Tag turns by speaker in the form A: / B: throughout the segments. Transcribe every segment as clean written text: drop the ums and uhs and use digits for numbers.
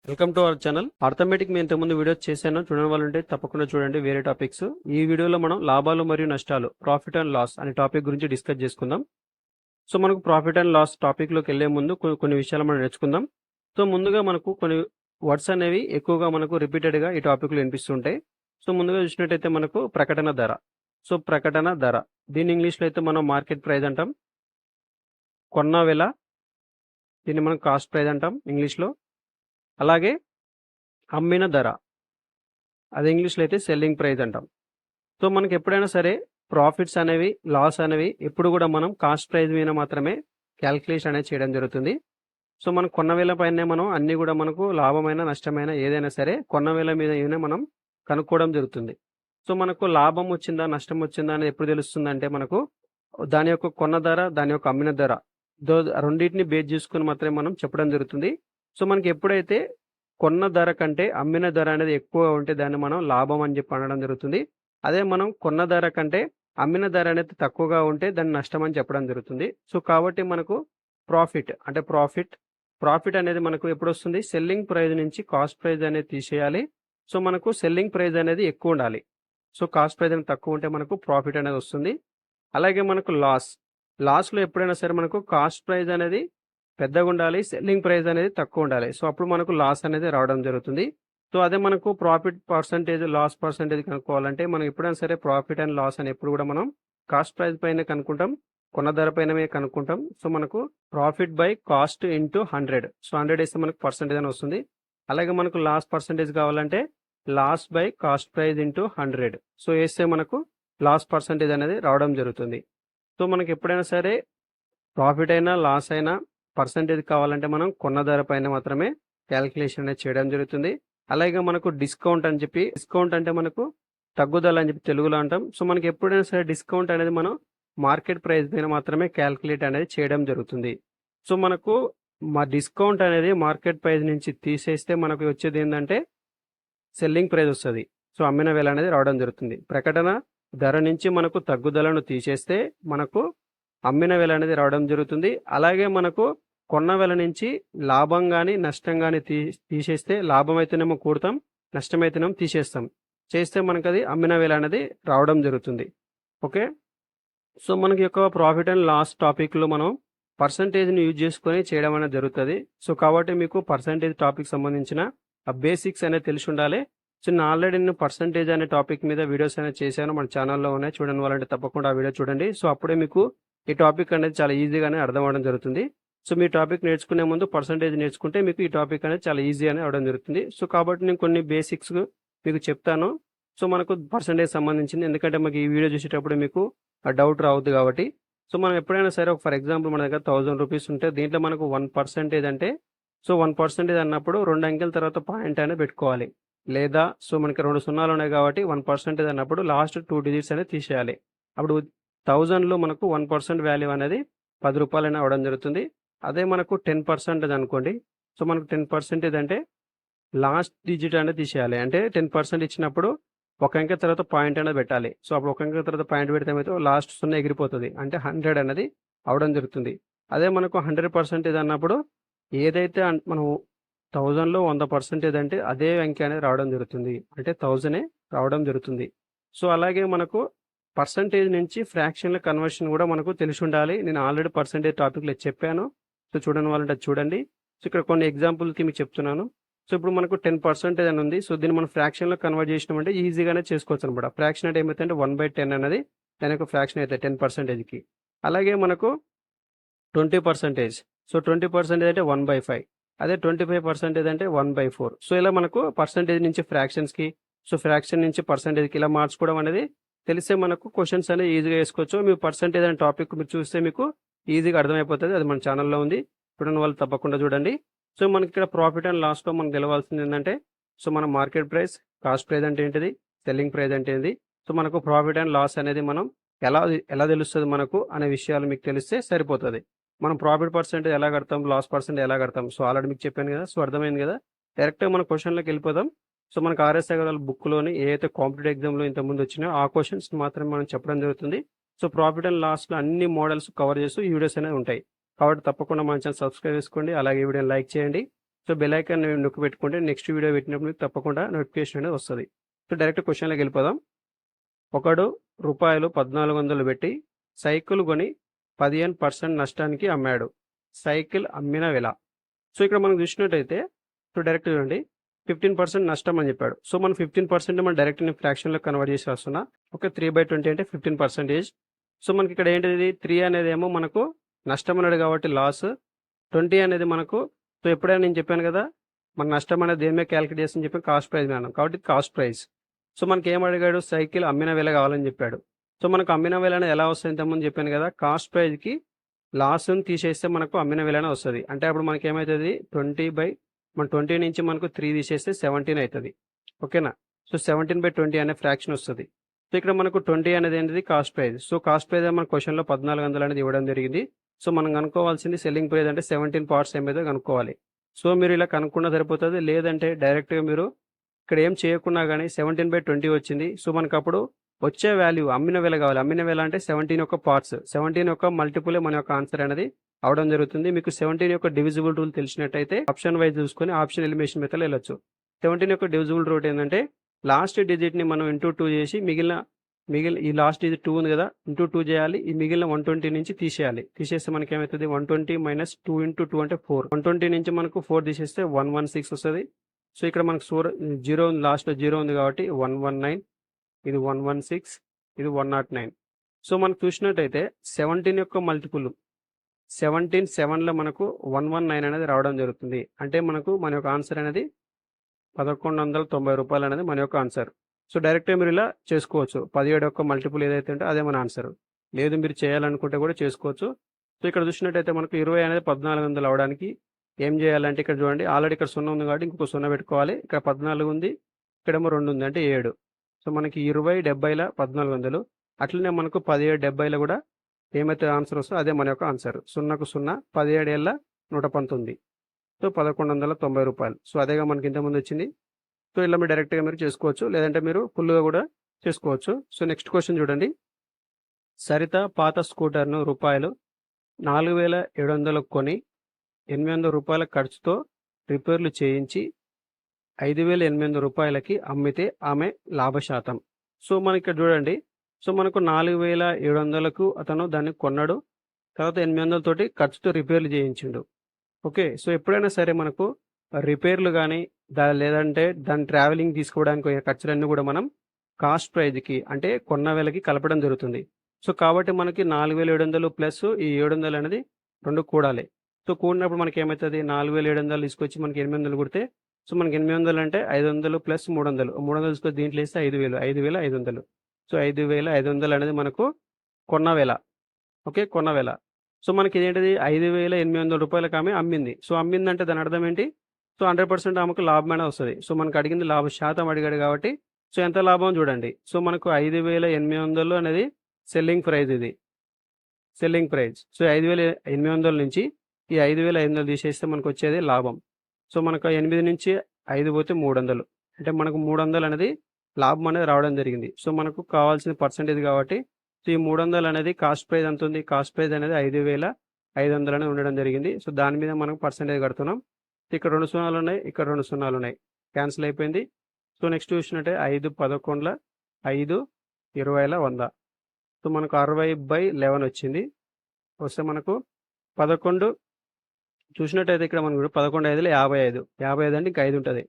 A: Welcome to our channel. Arithmetic మీ ఇంతకుముందు videos చేశాను, చూడని వాళ్ళు ఉంటే తప్పకుండా చూడండి. వేరే టాపిక్స్ ఈ వీడియోలో మనం లాభాలు మరియు నష్టాలు, ప్రాఫిట్ అండ్ లాస్ అనే టాపిక్ గురించి డిస్కస్ చేసుకుందాం. సో మనకు ప్రాఫిట్ అండ్ లాస్ టాపిక్లోకి వెళ్లే ముందు కొన్ని విషయాలు మనం నేర్చుకుందాం. సో ముందుగా మనకు కొన్ని వర్డ్స్ అనేవి ఎక్కువగా మనకు రిపీటెడ్గా ఈ టాపిక్లో వినిపిస్తుంటాయి. సో ముందుగా చూసినట్టయితే మనకు ప్రకటన ధర. సో ప్రకటన ధర దీన్ని ఇంగ్లీష్లో అయితే మనం మార్కెట్ ప్రైస్ అంటాం. కొన్న వెల దీన్ని మనం కాస్ట్ ప్రైస్ అంటాం ఇంగ్లీష్లో. అలాగే అమ్మిన ధర అది ఇంగ్లీష్లో అయితే సెల్లింగ్ ప్రైస్ అంటాం. సో మనకి ఎప్పుడైనా సరే ప్రాఫిట్స్ అనేవి లాస్ అనేవి ఎప్పుడు కూడా మనం కాస్ట్ ప్రైస్ మీద మాత్రమే క్యాల్కులేషన్ అనేది చేయడం జరుగుతుంది. సో మనం కొన్న వేల పైనే మనం అన్ని కూడా మనకు లాభమైన నష్టమైన ఏదైనా సరే కొన్న వేల మీద మనం కనుక్కోవడం జరుగుతుంది. సో మనకు లాభం వచ్చిందా నష్టం వచ్చిందా అనేది ఎప్పుడు తెలుస్తుంది అంటే మనకు దాని యొక్క కొన్న ధర దాని యొక్క అమ్మిన ధర రెండింటిని బేస్ చేసుకుని మాత్రమే మనం చెప్పడం జరుగుతుంది. సో మనకి ఎప్పుడైతే కొన్న ధర కంటే అమ్మిన ధర అనేది ఎక్కువ ఉంటే దాన్ని మనం లాభం అని చెప్పి అనడం జరుగుతుంది. అదే మనం కొన్న ధర కంటే అమ్మిన ధర అనేది తక్కువగా ఉంటే దాన్ని నష్టం అని చెప్పడం జరుగుతుంది. సో కాబట్టి మనకు ప్రాఫిట్ అనేది మనకు ఎప్పుడు వస్తుంది, సెల్లింగ్ ప్రైస్ నుంచి కాస్ట్ ప్రైస్ అనేది తీసేయాలి. సో మనకు సెల్లింగ్ ప్రైస్ అనేది ఎక్కువ ఉండాలి. సో కాస్ట్ ప్రైస్ అనేది తక్కువ ఉంటే మనకు ప్రాఫిట్ అనేది వస్తుంది. అలాగే మనకు లాస్లో ఎప్పుడైనా సరే మనకు కాస్ట్ ప్రైస్ అనేది పెద్దగా ఉండాలి, సెల్లింగ్ ప్రైస్ అనేది తక్కువ ఉండాలి. సో అప్పుడు మనకు లాస్ అనేది రావడం జరుగుతుంది. సో అదే మనకు ప్రాఫిట్ పర్సంటేజ్ లాస్ పర్సంటేజ్ కనుక్కోవాలంటే మనం ఎప్పుడైనా సరే ప్రాఫిట్ అండ్ లాస్ అని ఎప్పుడు కూడా మనం కాస్ట్ ప్రైస్ పైన కనుక్కుంటాం, కొన్న ధర పైన కనుక్కుంటాం. సో మనకు profit by cost into 100. So 100 వేస్తే మనకు పర్సంటేజ్ అని వస్తుంది. అలాగే మనకు లాస్ పర్సంటేజ్ కావాలంటే loss by cost price into 100. So వేస్తే మనకు లాస్ పర్సంటేజ్ అనేది రావడం జరుగుతుంది. సో మనకి ఎప్పుడైనా సరే ప్రాఫిట్ అయినా లాస్ అయినా పర్సంటేజ్ కావాలంటే మనం కొన్న ధర పైన మాత్రమే క్యాలిక్యులేషన్ అనేది చేయడం జరుగుతుంది. అలాగే మనకు డిస్కౌంట్ అంటే మనకు తగ్గుదల అని చెప్పి తెలుగులో అంటాం. సో మనకి ఎప్పుడైనా సరే డిస్కౌంట్ అనేది మనం మార్కెట్ ప్రైస్ పైన మాత్రమే క్యాలిక్యులేట్ అనేది చేయడం జరుగుతుంది. సో మనకు డిస్కౌంట్ అనేది మార్కెట్ ప్రైస్ నుంచి తీసేస్తే మనకు వచ్చేది ఏంటంటే సెల్లింగ్ ప్రైస్ వస్తుంది. సో అమ్మిన వేల అనేది రావడం జరుగుతుంది. ప్రకటన ధర నుంచి మనకు తగ్గుదలను తీసేస్తే మనకు అమ్మిన వేల అనేది రావడం జరుగుతుంది. అలాగే మనకు కొన్న వేల నుంచి లాభం కానీ నష్టం కానీ తీసేస్తే లాభం అయితేనేమో కూడతాం, నష్టమైతేనేమో తీసేస్తాం. చేస్తే మనకు అది అమ్మిన వేల అనేది రావడం జరుగుతుంది. ఓకే. సో మనకి యొక్క ప్రాఫిట్ అండ్ లాస్ టాపిక్లో మనం పర్సంటేజ్ని యూజ్ చేసుకొని చేయడం అనేది జరుగుతుంది. సో కాబట్టి మీకు పర్సంటేజ్ టాపిక్ సంబంధించిన ఆ బేసిక్స్ అనేది తెలిసి ఉండాలి. సో నేను ఆల్రెడీ పర్సంటేజ్ అనే టాపిక్ మీద వీడియోస్ అనేది చేశాను, మన ఛానల్లో ఉన్నాయి. చూడని వాళ్ళంటే తప్పకుండా ఆ వీడియో చూడండి. సో అప్పుడే మీకు ఈ టాపిక్ అనేది చాలా ఈజీగానే అర్థం అవడం జరుగుతుంది. సో మీ టాపిక్ నేర్చుకునే ముందు పర్సంటేజ్ నేర్చుకుంటే మీకు ఈ టాపిక్ అనేది చాలా ఈజీ అని అవడం జరుగుతుంది. సో కాబట్టి నేను కొన్ని బేసిక్స్ మీకు చెప్తాను. సో మనకు పర్సంటేజ్ సంబంధించింది, ఎందుకంటే మాకు ఈ వీడియో చూసేటప్పుడు మీకు ఆ డౌట్ రావద్దు కాబట్టి. సో మనం ఎప్పుడైనా సరే ఫర్ ఎగ్జాంపుల్ మన దగ్గర 1000 రూపీస్ ఉంటే దీంట్లో మనకు 1% అంటే సో 1% అన్నప్పుడు 2 అంకెల తర్వాత పాయింట్ అనేది పెట్టుకోవాలి. లేదా సో మనకి 2 సున్నాలు ఉన్నాయి కాబట్టి 1% అన్నప్పుడు లాస్ట్ 2 డిజిట్స్ అనేది తీసేయాలి. అప్పుడు 1000లో మనకు 1% వాల్యూ అనేది 10 రూపాయలని అవ్వడం జరుగుతుంది. అదే మనకు 10% అనుకోండి. సో మనకు 10% అంటే లాస్ట్ డిజిట్ అనేది తీసేయాలి. అంటే 10% ఇచ్చినప్పుడు ఒక అంకె తర్వాత పాయింట్ అనేది పెట్టాలి. సో అప్పుడు ఒక అంకె తర్వాత పాయింట్ పెడితే ఏమైతే లాస్ట్ 0 ఎగిరిపోతుంది. అంటే 100 అనేది అవడం జరుగుతుంది. అదే మనకు 100% అన్నప్పుడు ఏదైతే మనం 1000లో 100% అంటే అదే అంకె అనేది రావడం జరుగుతుంది. అంటే 1000 రావడం జరుగుతుంది. సో అలాగే మనకు పర్సంటేజ్ నుంచి ఫ్రాక్షన్ల కన్వర్షన్ కూడా మనకు తెలిసి ఉండాలి. నేను ఆల్రెడీ పర్సంటేజ్ టాపిక్లో చెప్పాను. సో చూడని వాళ్ళంటే చూడండి. సో ఇక్కడ కొన్ని ఎగ్జాంపుల్కి మీకు చెప్తున్నాను. సో ఇప్పుడు మనకు 10% అని ఉంది. సో దీన్ని మనం ఫ్రాక్షన్లో కన్వర్ట్ చేసినామంటే ఈజీగానే చేసుకోవచ్చు అనమాట. ఫ్రాక్షన్ అంటే ఏమైతే 1/10 అనేది దాని యొక్క ఫ్రాక్షన్ అయితే 10%కి. అలాగే మనకు 20%. సో 20% అంటే 1/5. అదే 25% అంటే 1/4. సో ఇలా మనకు పర్సంటేజ్ నుంచి ఫ్రాక్షన్స్కి, సో ఫ్రాక్షన్ నుంచి పర్సంటేజ్కి ఇలా మార్చుకోవడం అనేది తెలిస్తే మనకు క్వశ్చన్స్ అనేది ఈజీగా వేసుకోవచ్చు. మీ పర్సంటేజ్ అనే టాపిక్ మీరు చూస్తే మీకు ఈజీగా అర్థమైపోతుంది. అది మన ఛానల్లో ఉంది. చూడని వాళ్ళు తప్పకుండా చూడండి. సో మనకి ఇక్కడ ప్రాఫిట్ అండ్ లాస్లో మనకు తెలవాల్సింది ఏంటంటే సో మన మార్కెట్ ప్రైస్, కాస్ట్ ప్రైస్ అంటే ఏంటిది, సెల్లింగ్ ప్రైస్ అంటే ఏంటి. సో మనకు ప్రాఫిట్ అండ్ లాస్ అనేది మనం ఎలా తెలుస్తుంది మనకు అనే విషయాలు మీకు తెలిస్తే సరిపోతుంది. మనం ప్రాఫిట్ పర్సెంటేజ్ ఎలా కడతాం, లాస్ పర్సెంటేజ్ ఎలా కడతాం, సో ఆల్రెడీ మీకు చెప్పాను కదా. సో అర్థమైంది కదా. డైరెక్ట్గా మన క్వశ్చన్లోకి వెళ్ళిపోదాం. సో మనకు ఆర్ఎస్ అగర్వాల్ బుక్లోని ఏదైతే కాంపిటేటివ్ ఎగ్జామ్లో ఇంతకుముందు వచ్చినాయో ఆ క్వశ్చన్స్ మాత్రమే మనం చెప్పడం జరుగుతుంది. సో ప్రాఫిట్ అండ్ లాస్లో అన్ని మోడల్స్ కవర్ చేస్తూ ఈ వీడియోస్ అనేవి ఉంటాయి. కాబట్టి తప్పకుండా మన ఛానల్ సబ్స్క్రైబ్ చేసుకోండి. అలాగే ఈ వీడియోని లైక్ చేయండి. సో బెల్ ఐకాన్ నొక్కి పెట్టుకుంటే నెక్స్ట్ వీడియో పెట్టినప్పుడు మీకు తప్పకుండా నోటిఫికేషన్ అనేది వస్తుంది. సో డైరెక్ట్ క్వశ్చన్లోకి వెళ్ళిపోదాం. ఒకడు రూపాయలు 1400 పెట్టి సైకిల్ కొని 15% నష్టానికి అమ్మాడు. సైకిల్ అమ్మిన వెల. సో ఇక్కడ మనం చూసినట్టయితే సో డైరెక్ట్ చూడండి 15% నష్టం అని చెప్పాడు. సో మనం 15% మనం డైరెక్ట్ నేను ఫ్రాక్షన్లో కన్వర్ట్ చేసి రాస్తున్నా. ఓకే, 3/20 అంటే 15%. సో మనకి ఇక్కడ ఏంటిది 3 అనేది ఏమో మనకు నష్టం అన్నాడు కాబట్టి లాస్, 20 అనేది మనకు సో ఎప్పుడైనా నేను చెప్పాను కదా మన నష్టం అనేది దేని మీద క్యాలిక్యులేట్ చేసి చెప్పి కాస్ట్ ప్రైస్ మీద కాబట్టి కాస్ట్ ప్రైస్. సో మనకి ఏం అడిగాడు సైకిల్ అమ్మిన వెల కావాలని చెప్పాడు. సో మనకు అమ్మిన వెల అనేది ఎలా వస్తుంది ఇంతకుముందు చెప్పాను కదా కాస్ట్ ప్రైస్కి లాస్ని తీసేస్తే మనకు అమ్మిన వెలనే వస్తుంది. అంటే అప్పుడు మనకి ఏమవుతుంది 20 నుంచి మనకు 3 తీసేస్తే 17 అవుతుంది. ఓకేనా, సో 17/20 అనే ఫ్రాక్షన్ వస్తుంది. సో ఇక్కడ మనకు 20 అనేది ఏంటిది cost price. So cost price మన క్వశ్చన్లో 1400 అనేది ఇవ్వడం జరిగింది. సో మనం కనుక్కోవాల్సింది సెల్లింగ్ ప్రైస్ అంటే 17 పార్ట్స్ ఏమైతే కనుక్కోవాలి. సో మీరు ఇలా కనుక్కున్నా సరిపోతుంది. లేదంటే డైరెక్ట్గా మీరు ఇక్కడ ఏం చేయకున్నా కానీ 17/20 వచ్చింది. సో మనకు అప్పుడు వచ్చే వాల్యూ అమ్మిన వెల కావాలి. అమ్మిన వెల అంటే 17 యొక్క పార్ట్స్, 17 యొక్క మల్టిపులే మన యొక్క ఆన్సర్ అనేది అవడం జరుగుతుంది. మీకు 17 యొక్క డివిజిబుల్ రూల్ తెలిసినట్టయితే ఆప్షన్ వైజ్ చూసుకొని ఆప్షన్ ఎలిమినేషన్ మెథడ్లో వెళ్ళొచ్చు. 17 యొక్క డివిజిబుల్ రూల్ ఏంటంటే లాస్ట్ డిజిట్ని మనం ఇంటూ 2 చేసి మిగిలిన ఈ లాస్ట్ డిజిట్ 2 ఉంది కదా ఇంటూ 2 చేయాలి. ఈ మిగిలిన 120 నుంచి తీసేయాలి. తీసేస్తే మనకి ఏమవుతుంది 120 - 2 × 2 అంటే 4. 120 నుంచి మనకు 4 తీసేస్తే 116 వస్తుంది. సో ఇక్కడ మనకు 0 ఉంది, లాస్ట్లో 0 ఉంది కాబట్టి 119, ఇది 116, ఇది 109. సో మనకు చూసినట్టయితే 17 యొక్క మల్టిపుల్ 17 7లో మనకు 119 అనేది రావడం జరుగుతుంది. అంటే మనకు మన యొక్క ఆన్సర్ అనేది 1190 రూపాయలు అనేది మన యొక్క ఆన్సర్. సో డైరెక్ట్గా మీరు ఇలా చేసుకోవచ్చు. 17 యొక్క మల్టిపుల్ ఏదైతే ఉంటే అదే మన ఆన్సర్. లేదు మీరు చేయాలనుకుంటే కూడా చేసుకోవచ్చు. సో ఇక్కడ చూసినట్టయితే మనకు 20 అనేది 1400 అవడానికి ఏం చేయాలంటే ఇక్కడ చూడండి ఆల్రెడీ ఇక్కడ 0 ఉంది కాబట్టి ఇంకొక 0 పెట్టుకోవాలి. ఇక్కడ 14 ఉంది, ఇక్కడేమో 2 ఉంది అంటే 7. సో మనకి 20 70 1400. అట్లనే మనకు 17 70లో కూడా ఏమైతే ఆన్సర్ వస్తుందో అదే మన యొక్క ఆన్సర్. 0కు 0 17 ఏళ్ళ 119. సో 1190 రూపాయలు. సో అదేగా మనకి ఇంతకుముందు వచ్చింది. సో ఇలా మీరు డైరెక్ట్గా మీరు చేసుకోవచ్చు, లేదంటే మీరు ఫుల్గా కూడా చేసుకోవచ్చు. సో నెక్స్ట్ క్వశ్చన్ చూడండి. సరిత పాత స్కూటర్ను రూపాయలు 4700 కొని 800 రూపాయల ఖర్చుతో రిపేర్లు చేయించి 5800 రూపాయలకి అమ్మితే ఆమె లాభశాతం. సో మనకి ఇక్కడ చూడండి. సో మనకు 4700కు అతను దాన్ని కొన్నాడు, తర్వాత 800 తోటి ఖర్చుతో రిపేర్లు చేయించిండు. ఓకే, సో ఎప్పుడైనా సరే మనకు రిపేర్లు కానీ లేదంటే దాని ట్రావెలింగ్ తీసుకోవడానికి ఖర్చులన్నీ కూడా మనం కాస్ట్ ప్రైజ్కి అంటే కొన్న వేలకి కలపడం జరుగుతుంది. సో కాబట్టి మనకి 4700 ప్లస్ ఈ 700 అనేది 2 కూడాలి. సో కూడినప్పుడు మనకి ఏమవుతుంది 4700 తీసుకొచ్చి మనకి 800 కుడితే సో మనకి 800 అంటే 500 ప్లస్ 300 తీసుకొచ్చి దీంట్లో వేస్తే 5000, 5500. సో 5500 అనేది మనకు కొన్న వేల. ఓకే, కొన్న వేల. సో మనకి ఇదేంటిది 5800 రూపాయలకి ఆమె అమ్మింది. సో అమ్మిందంటే దాని అర్థం ఏంటి? సో 100% ఆమెకు లాభం అనేది వస్తుంది. సో మనకు అడిగింది లాభ శాతం అడిగాడు కాబట్టి సో ఎంత లాభం చూడండి. సో మనకు 5800 అనేది సెల్లింగ్ ప్రైస్, ఇది సెల్లింగ్ ప్రైస్. సో 5800 నుంచి ఈ 5500 తీసేస్తే మనకు వచ్చేది లాభం. సో మనకు 8 నుంచి 5 పోతే 300, అంటే మనకు 300 అనేది లాభం అనేది రావడం జరిగింది. సో మనకు కావాల్సిన పర్సెంటేజ్ కాబట్టి సో ఈ 300 అనేది కాస్ట్ ప్రైస్ ఎంత ఉంది, కాస్ట్ ప్రైస్ అనేది 5500 అనేది ఉండడం జరిగింది. సో దాని మీద మనం పర్సెంటేజ్ కడుతున్నాం. ఇక్కడ 2 సున్నాలు ఉన్నాయి, ఇక్కడ 2 సున్నాలు ఉన్నాయి, క్యాన్సిల్ అయిపోయింది. సో నెక్స్ట్ చూసినట్టే 5 11 5 20 100. సో మనకు 60/11 వచ్చింది. వస్తే మనకు 11 చూసినట్టయితే ఇక్కడ మనకు 11 5 55, 55 అంటే ఇంకా 5 ఉంటుంది.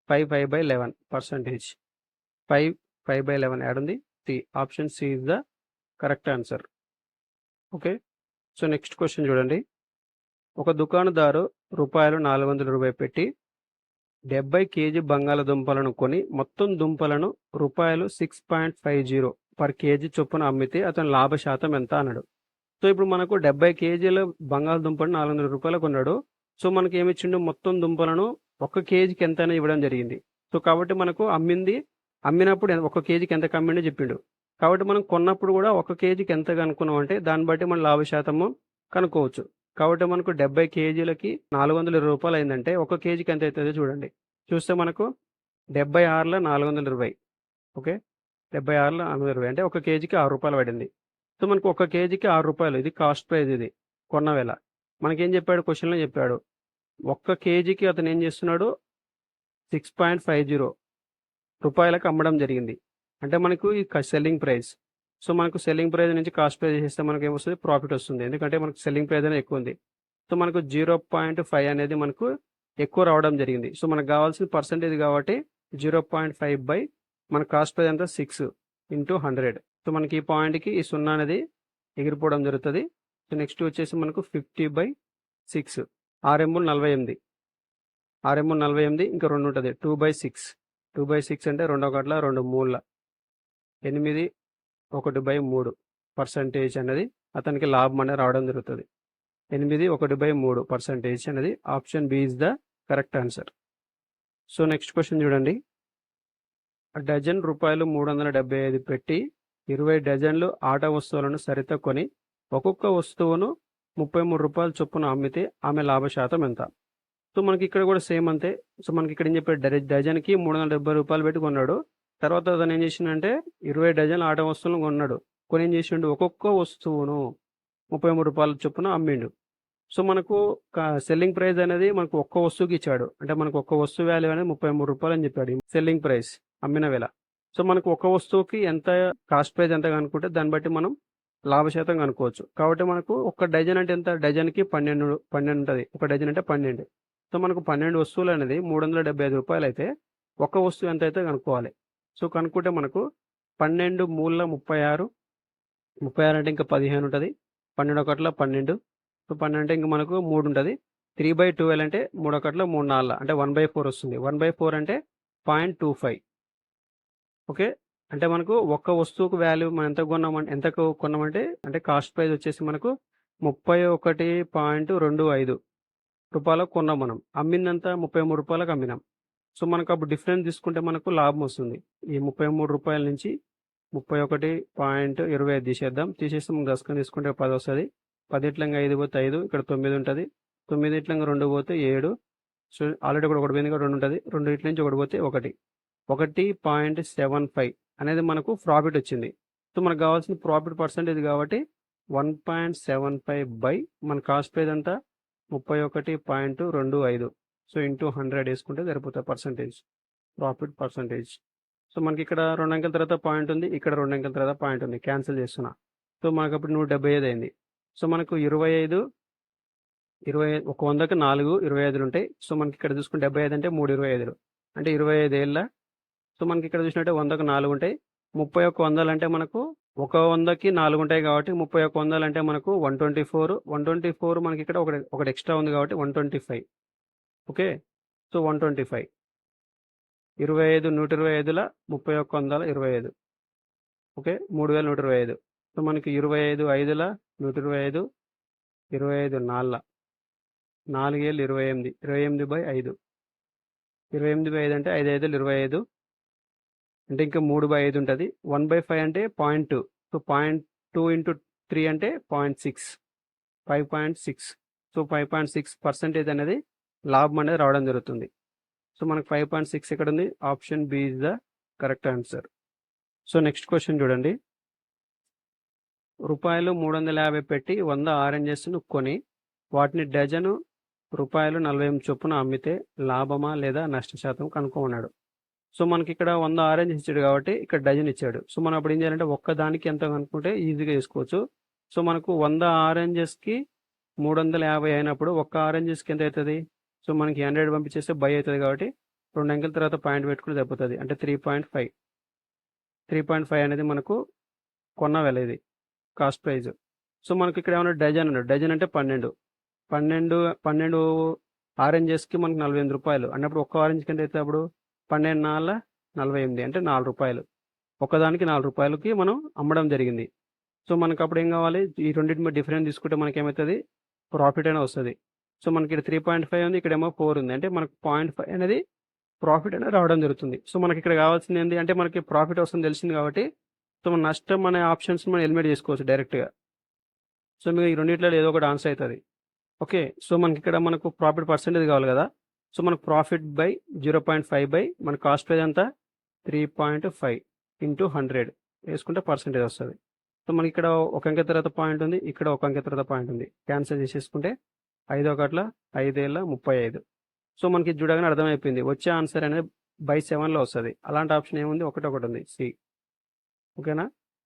A: 5/11 పర్సెంటేజ్ 5/11 యాడ్ ఉంది. Option C is the correct answer. Okay, so next question చూడండి. ఒక దుకాణదారు రూపాయలు 400 పెట్టి 70 కేజీ బంగాళదుంపలను కొని మొత్తం దుంపలను రూపాయలు 6.50 పర్ కేజీ చొప్పున అమ్మితే అతని లాభ శాతం ఎంత అన్నాడు. సో ఇప్పుడు మనకు 70 కేజీల బంగాళదుంపను 400 రూపాయలు కొన్నాడు. సో మనకి ఏమి ఇచ్చిండు మొత్తం దుంపలను 1 కేజీకి ఎంత అనేది ఇవ్వడం జరిగింది. సో కాబట్టి మనకు అమ్మినప్పుడు 1 కేజీకి ఎంత అమ్మిండో చెప్పిండు. కాబట్టి మనం కొన్నప్పుడు కూడా 1 కేజీకి ఎంత కనుక్కున్నాం అంటే దాన్ని బట్టి మన లాభ శాతము కనుక్కోవచ్చు. కాబట్టి మనకు 70 కేజీలకి 420 రూపాయలు అయిందంటే 1 కేజీకి ఎంత అవుతుందో చూడండి. చూస్తే మనకు 76లో 420. ఓకే, 76లో 420 అంటే 1 కేజీకి 6 రూపాయలు పడింది. సో మనకు 1 కేజీకి 6 రూపాయలు, ఇది కాస్ట్ ప్రైస్, ఇది కొన్న వేళ. మనకేం చెప్పాడు క్వశ్చన్లో చెప్పాడు ఒక్క కేజీకి అతను ఏం చేస్తున్నాడు 6.50 రూపాయలకు అమ్మడం జరిగింది. అంటే మనకు ఈ సెల్లింగ్ ప్రైస్. సో మనకు సెల్లింగ్ ప్రైస్ నుంచి కాస్ట్ ప్రైస్ చేస్తే మనకు ఏమొస్తుంది, ప్రాఫిట్ వస్తుంది. ఎందుకంటే మనకు సెల్లింగ్ ప్రైస్ అనేది ఎక్కువ ఉంది. సో మనకు 0.5 అనేది మనకు ఎక్కువ రావడం జరిగింది. సో మనకు కావాల్సిన పర్సెంటేజ్ కాబట్టి 0.5 బై మన కాస్ట్ ప్రైస్ అంతా 6 ఇంటూ 100. సో మనకి ఈ పాయింట్కి ఈ 0 అనేది ఎగిరిపోవడం జరుగుతుంది. సో నెక్స్ట్ వచ్చేసి మనకు 50/6 6 48 48 ఇంకా 2 ఉంటుంది 2/6 2/6 అంటే 2 ఒకట్ల 2 మూల 8 1/3 పర్సెంటేజ్ అనేది అతనికి లాభం అనేది రావడం జరుగుతుంది. 8 1/3 పర్సెంటేజ్ అనేది option B is the correct answer. So next question చూడండి. డజన్ రూపాయలు 375 పెట్టి 20 డజన్లు ఆట వస్తువులను సరిత కొని ఒక్కొక్క వస్తువును 33 రూపాయలు చొప్పున అమ్మితే ఆమె లాభ శాతం ఎంత? సో మనకి ఇక్కడ కూడా సేమ్ అంతే. సో మనకి ఇక్కడ ఏం చెప్పాడు, డజన్కి 370 రూపాయలు పెట్టి కొన్నాడు. తర్వాత అతను ఏం చేసిండంటే 20 డజన్ల ఆట వస్తువులను కొన్నాడు. కొని ఏం చేసిండు, ఒక్కొక్క వస్తువును 33 రూపాయల చొప్పున అమ్మిండు. సో మనకు సెల్లింగ్ ప్రైస్ అనేది మనకు ఒక్క వస్తువుకి ఇచ్చాడు. అంటే మనకు ఒక్క వస్తువు వాల్యూ అనేది 33 రూపాయలు అని చెప్పాడు, సెల్లింగ్ ప్రైస్, అమ్మిన వేళ. సో మనకు ఒక్క వస్తువుకి ఎంత కాస్ట్ ప్రైస్ ఎంత కనుక్కుంటే దాన్ని బట్టి మనం లాభశాతం కనుక్కోవచ్చు. కాబట్టి మనకు ఒక డజన్ అంటే ఎంత, డజన్కి 12 ఉంటుంది. ఒక డజన్ అంటే 12. సో మనకు 12 వస్తువులు అనేది 375 రూపాయలు అయితే ఒక్క వస్తువు ఎంత అయితే కనుక్కోవాలి. సో కనుక్కుంటే మనకు 12 మూల 36 అంటే ఇంకా 15 ఉంటుంది. 12 ఒకట్ల 12. సో 12 అంటే ఇంకా మనకు 3 ఉంటుంది. 3/12 అంటే 3 ఒకట్ల 3 4 అంటే 1/4 వస్తుంది. 1/4 అంటే 0.25. ఓకే, అంటే మనకు ఒక్క వస్తువుకు వాల్యూ మనం ఎంతకు కొన్నామంటే అంటే కాస్ట్ ప్రైస్ వచ్చేసి మనకు 31.25 రూపాయలకు కొన్నాం. మనం అమ్మిందంత 33 రూపాయలకు అమ్మినాం. సో మనకు అప్పుడు డిఫరెన్స్ తీసుకుంటే మనకు లాభం వస్తుంది. ఈ 33 రూపాయల నుంచి 31.25 తీసేస్తే మనకు దశకం తీసుకుంటే 10 వస్తుంది. 10 ఇట్లంగా 5 పోతే 5, ఇక్కడ 9 ఉంటుంది. 9 ఇట్లంగా 2 పోతే 7. సో ఆల్రెడీ కూడా 1 పోయింది, 2 ఉంటుంది. 2 ఇట్ల నుంచి 1 పోతే 1. 1.75 అనేది మనకు ప్రాఫిట్ వచ్చింది. సో మనకు కావాల్సిన ప్రాఫిట్ పర్సెంటేజ్ కాబట్టి 1.75 బై మన కాస్ట్ ప్రైస్ అంతా 31.25. సో ఇంటూ 100 వేసుకుంటే సరిపోతుంది పర్సెంటేజ్, ప్రాఫిట్ పర్సెంటేజ్. సో మనకి ఇక్కడ 2 అంకెల తర్వాత పాయింట్ ఉంది, ఇక్కడ 2 అంకెల తర్వాత పాయింట్ ఉంది, క్యాన్సిల్ చేస్తున్నా. సో మనకు అప్పుడు 175 అయింది. సో మనకు 25 ఒక 100కి 4 25 ఉంటాయి. సో మనకి ఇక్కడ చూసుకుంటే 75 అంటే 3 25 అంటే 25 ఏళ్ళ. సో మనకి ఇక్కడ చూసినట్టే 100కి 4 ఉంటాయి. 31 వందలు అంటే మనకు ఒక 100కి 4 ఉంటాయి కాబట్టి 31 వందలు అంటే మనకు 124 మనకి ఇక్కడ ఒకటి ఎక్స్ట్రా ఉంది కాబట్టి 125. Okay, so 125 25 125ల 3125. ఓకే, 3125. సో మనకి 25 5ల 125, 25 4 4 ఏళ్ళు 28, 28/5. 28/5 అంటే 5 5 25 అంటే ఇంకా 3/5 ఉంటుంది. 1/5 అంటే 0.2. సో 0.2 ఇంటూ 3 అంటే 0.6, 5.6. సో 5.6% అనేది లాభం అనేది రావడం జరుగుతుంది. సో మనకు 5.6 ఎక్కడ ఉంది, option B is the correct answer. So next question చూడండి. రూపాయలు 350 పెట్టి 100 ఆరెంజెస్ను కొని వాటిని డజను రూపాయలు 48 చొప్పున అమ్మితే లాభమా లేదా నష్ట శాతం కనుక్కోమన్నాడు. సో మనకి ఇక్కడ 100 ఆరెంజెస్ ఇచ్చాడు కాబట్టి ఇక్కడ డజన్ ఇచ్చాడు. సో మనం అప్పుడు ఏం చేయాలంటే ఒక్కదానికి ఎంత కనుక్కుంటే ఈజీగా చేసుకోవచ్చు. సో మనకు 100 ఆరెంజెస్కి 350 అయినప్పుడు ఒక్క ఆరెంజెస్కి ఎంత అవుతుంది, సో మనకి 100 పంపించేస్తే బై అవుతుంది కాబట్టి 2 అంకెల తర్వాత పాయింట్ పెట్టుకుని సరిపోతుంది. అంటే 3.5 అనేది మనకు కొన్న వెల, ఇది కాస్ట్ ప్రైజ్. సో మనకి ఇక్కడ ఏమన్నా డజన్ అన్నాడు, డజన్ అంటే 12 ఆరెంజెస్కి మనకు 48 రూపాయలు అన్నప్పుడు ఒక్క ఆరెంజ్కి ఎంత అవుతుంది, అప్పుడు 12 4 48 అంటే 4 రూపాయలు. ఒకదానికి 4 రూపాయలకి మనం అమ్మడం జరిగింది. సో మనకు అప్పుడు ఏం కావాలి, ఈ రెండింటి మీద డిఫరెన్స్ తీసుకుంటే మనకి ఏమవుతుంది, ప్రాఫిట్ అనేది వస్తుంది. సో మనకి ఇక్కడ 3.5 ఉంది, ఇక్కడేమో 4 ఉంది, అంటే మనకు 0.5 అనేది ప్రాఫిట్ అనేది రావడం జరుగుతుంది. సో మనకి ఇక్కడ కావాల్సింది ఏంటి అంటే మనకి ప్రాఫిట్ వస్తుంది తెలిసింది కాబట్టి సో మన నష్టం అనే ఆప్షన్స్ మనం ఎలిమినేట్ చేసుకోవచ్చు డైరెక్ట్గా. సో మీకు ఈ రెండింటిలో ఏదో ఒకటి ఆన్సర్ అవుతుంది. ఓకే, సో మనకి ఇక్కడ మనకు ప్రాఫిట్ పర్సెంటేజ్ కావాలి కదా. సో మనకు ప్రాఫిట్ బై 0.5 బై మన కాస్ట్ ప్రైస్ అంతా 3.5 ఇంటూ 100 వేసుకుంటే పర్సెంటేజ్ వస్తుంది. సో మనకి ఇక్కడ ఒక అంకె తర్వాత పాయింట్ ఉంది, ఇక్కడ ఒక అంకె తర్వాత పాయింట్ ఉంది, క్యాన్సిల్ చేసేసుకుంటే 5 ఒకట్ల 5 ఏళ్ళ 35. సో మనకి ఇది చూడగానే అర్థమైపోయింది. వచ్చే ఆన్సర్ అనేది బై 7లో వస్తది. అలాంటి ఆప్షన్ ఏముంది? ఒకటి ఉంది సి. ఓకేనా?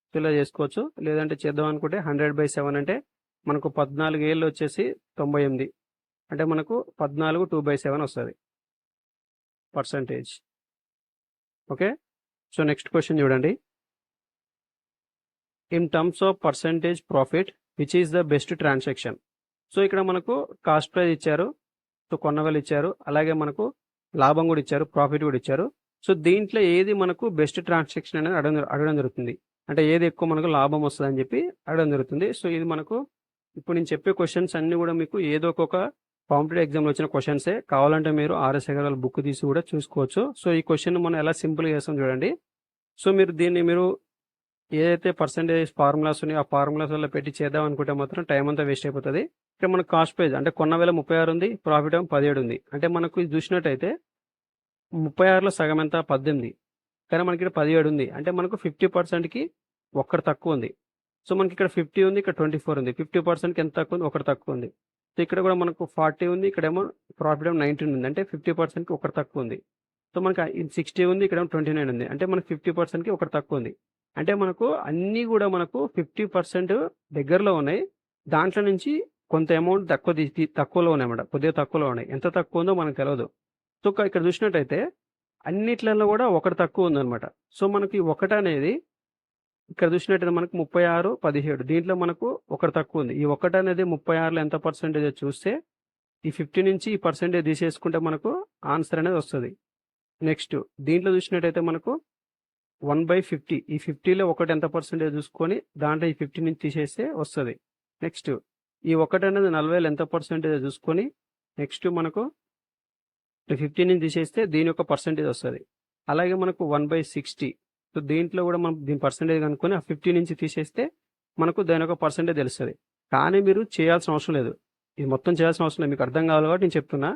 A: సో ఇలా చేసుకోవచ్చు. లేదంటే చేద్దాం అనుకుంటే 100/7 అంటే మనకు 14 ఏళ్ళు వచ్చేసి 98. అంటే మనకు 14 2/7 వస్తది percentage. Okay. So next question చూడండి. In terms of percentage profit which is the best transaction. So ఇక్కడ మనకు కాస్ట్ ప్రైస్ ఇచ్చారు, సో కొన్న వేలు ఇచ్చారు, అలాగే మనకు లాభం కూడా ఇచ్చారు, ప్రాఫిట్ కూడా ఇచ్చారు. సో దీంట్లో ఏది మనకు బెస్ట్ ట్రాన్సాక్షన్ అనేది అడగడం జరుగుతుంది. అంటే ఏది ఎక్కువ మనకు లాభం వస్తుంది అని చెప్పి అడగడం జరుగుతుంది. సో ఇది మనకు ఇప్పుడు నేను చెప్పే క్వశ్చన్స్ అన్ని కూడా మీకు ఏదో ఒక కాంపిటేటివ్ ఎగ్జామ్లో వచ్చిన క్వశ్చన్సే. కావాలంటే మీరు ఆర్ఎస్ అగర్వాల్ బుక్ తీసి కూడా చూసుకోవచ్చు. సో ఈ క్వశ్చన్ మనం ఎలా సింపుల్గా చేస్తాం చూడండి. సో మీరు ఏదైతే పర్సెంటేజ్ ఫార్ములాస్ ఉన్నాయో ఆ ఫార్ములాస్ వల్ల పెట్టి చేద్దాం అనుకుంటే మాత్రం టైం అంతా వేస్ట్ అయిపోతుంది. ఇక్కడ మనకు కాస్ట్ ప్రైస్ అంటే కొన్న వేల 36 ఉంది, ప్రాఫిట్ ఏమో 17 ఉంది. అంటే మనకు ఇది చూసినట్టయితే 36లో సగం ఎంత? 18. కానీ మనకి ఇక్కడ 17 ఉంది. అంటే మనకు 50%కి ఒక్కటి తక్కువ ఉంది. సో మనకి ఇక్కడ 50 ఉంది, ఇక్కడ 24 ఉంది. 50%కి ఎంత తక్కువ ఉంది? ఒకటి తక్కువ ఉంది. సో ఇక్కడ కూడా మనకు 40 ఉంది, ఇక్కడేమో ప్రాఫిట్ ఏమో 19 ఉంది. అంటే 50%కి ఒకటి తక్కువ ఉంది. సో మనకి 60 ఉంది, ఇక్కడేమో 29 ఉంది. అంటే మనకి 50%కి ఒకటి తక్కువ ఉంది. అంటే మనకు అన్నీ కూడా మనకు 50% దగ్గరలో ఉన్నాయి. దాంట్లో నుంచి కొంత అమౌంట్ తక్కువలో ఉన్నాయన్నమాట. కొద్దిగా తక్కువలో ఉన్నాయి. ఎంత తక్కువ ఉందో మనకు తెలియదు. సో ఇక్కడ చూసినట్టయితే అన్నిట్లలో కూడా ఒకటి తక్కువ ఉందన్నమాట. సో మనకి ఒకటి అనేది ఇక్కడ చూసినట్టయితే మనకు 36, 17 దీంట్లో మనకు ఒకటి తక్కువ ఉంది. ఈ ఒకటి అనేది 36లో ఎంత పర్సెంటేజ్ చూస్తే ఈ 50 నుంచి ఈ పర్సెంటేజ్ తీసేసుకుంటే మనకు ఆన్సర్ అనేది వస్తుంది. నెక్స్ట్ దీంట్లో చూసినట్టయితే మనకు 1/50 ఈ 50లో ఒకటి ఎంత పర్సెంటేజ్ చూసుకొని దాంట్లో ఈ 50 నుంచి తీసేస్తే వస్తుంది. నెక్స్ట్ ఈ ఒకటి అనేది 40లో ఎంత పర్సెంటేజ్ చూసుకొని నెక్స్ట్ మనకు 50 నుంచి తీసేస్తే దీని యొక్క పర్సెంటేజ్ వస్తుంది. అలాగే మనకు 1/60. సో దీంట్లో కూడా మనం దీని పర్సెంటేజ్ కనుక్కొని ఆ 50 నుంచి తీసేస్తే మనకు దాని యొక్క పర్సెంటేజ్ తెలుస్తుంది. కానీ మీరు చేయాల్సిన అవసరం లేదు. ఇది మొత్తం చేయాల్సిన అవసరం లేదు. మీకు అర్థం కావాలి కాబట్టి నేను చెప్తున్నా.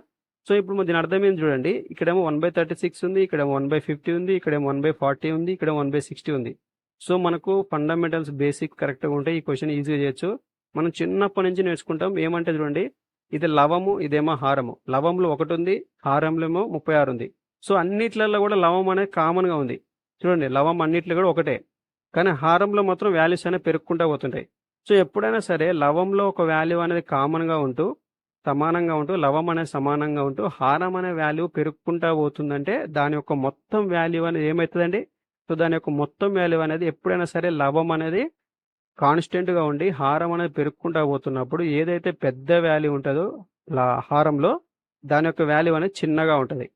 A: సో ఇప్పుడు దీని అర్థం ఏంటి చూడండి. ఇక్కడేమో 1/36 ఉంది, ఇక్కడేమో 1/50 ఉంది, ఇక్కడేమో 1/40 ఉంది, ఇక్కడేమో 1/60 ఉంది. సో మనకు ఫండమెంటల్స్ బేసిక్ కరెక్ట్గా ఉంటే ఈ క్వశ్చన్ ఈజీగా చేయొచ్చు. మనం చిన్నప్పటి నుంచి నేర్చుకుంటాం. ఏమంటే చూడండి, ఇది లవము, ఇదేమో హారము. లవంలో 1 ఉంది, హారంలో ఏమో 36 ఉంది. సో అన్నిట్లలో కూడా లవం అనేది కామన్గా ఉంది. చూడండి, లవం అన్నిట్లో కూడా ఒకటే. కానీ హారంలో మాత్రం వాల్యూస్ అనేవి పెరుగుకుంటూ పోతుంటాయి. సో ఎప్పుడైనా సరే లవంలో ఒక వాల్యూ అనేది కామన్గా ఉంటూ సమానంగా ఉంటూ లవం అనేది సమానంగా ఉంటూ హారం అనే వాల్యూ పెరుగుకుంటా పోతుందంటే దాని యొక్క మొత్తం వాల్యూ అనేది ఏమవుతుందండి? సో దాని యొక్క మొత్తం వాల్యూ అనేది ఎప్పుడైనా సరే లవం అనేది కాన్స్టెంట్గా ఉండి హారం అనేది పెరుగుకుంటా పోతున్నప్పుడు ఏదైతే పెద్ద వాల్యూ ఉంటుందో హారంలో దాని యొక్క వాల్యూ అనేది చిన్నగా ఉంటుంది.